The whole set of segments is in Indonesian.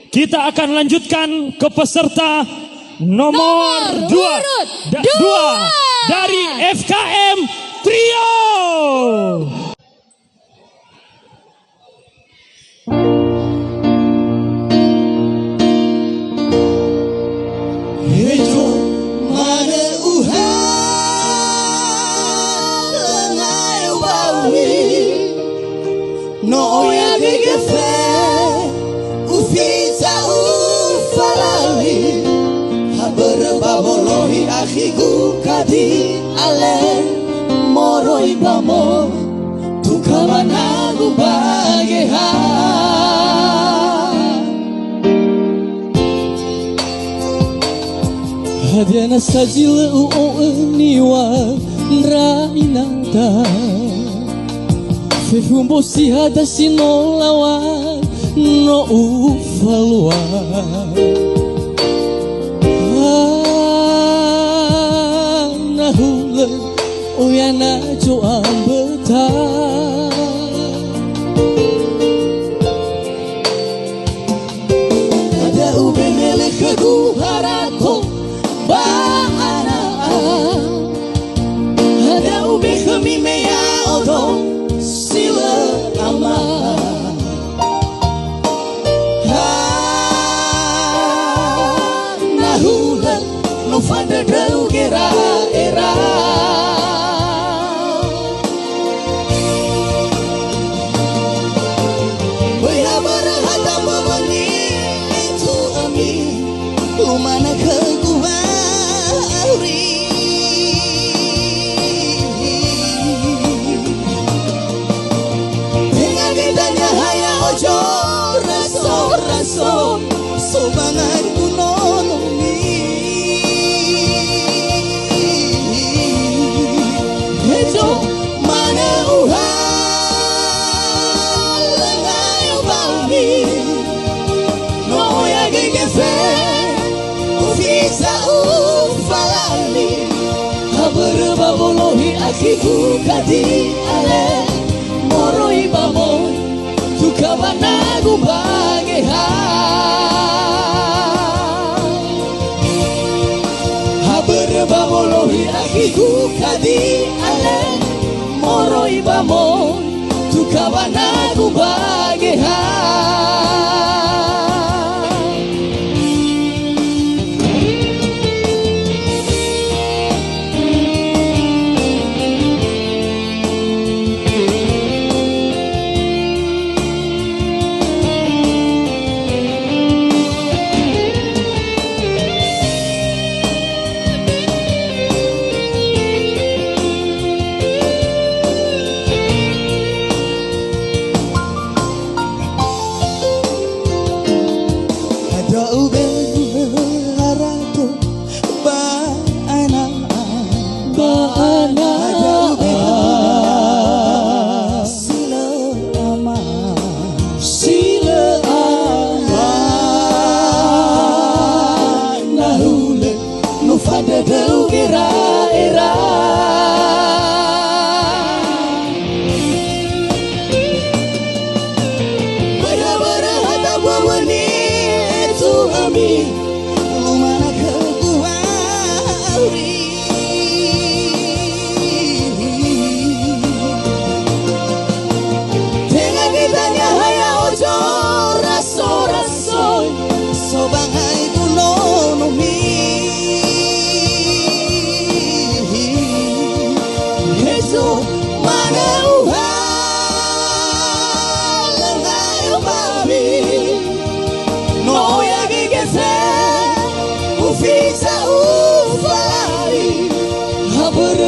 Kita akan lanjutkan ke peserta nomor 2 dari FKM Trio. No ya gegefe ufita ufalali haber babolohi akhiku kadi ale moroi bamo tukamana gubageha hadiana sajile niwa rainata Fefumbo si hada si no lawa no ufalua na hula oyana jo ambeta ada ubenele kegu harako baana ada ube kami meya odong sila ama nahula no fanda dau gera era Baya barahata mabani itu ami lumana keguari Ojo raso sobangan kunonomi Hejo mana uha Lengayo bami No ya gegefe Ufisa ufalali Haber babolohi akiku kadi ale Moroi bamoy Tukawana gubageha Haber babolohi akiku kadi ale moroi bamo Tukawana gubageha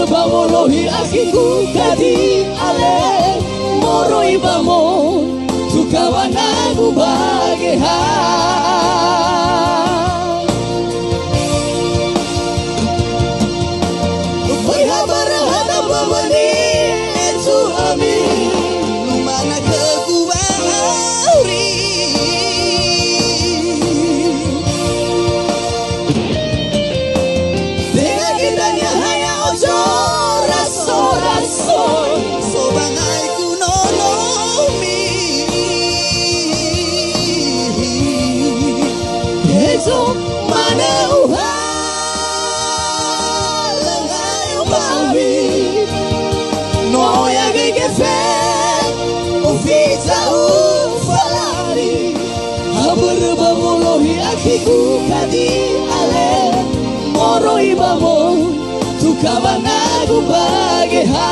Babolohi akiku kadi ale moroi bamo tukawana gubageha Baya barahata babani itu ami lumana keguari Dengan indahnya hanya ojo sobangai kunonomi piso maneuha lengayo bawi no ya que fe ufita ufalari haberba molohi akiku kadi ale moro ibamo tukabana gubageha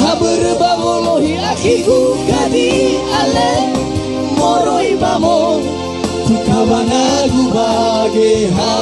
haberba molohi akiku kadi ale moro ibamo tukabana gubageha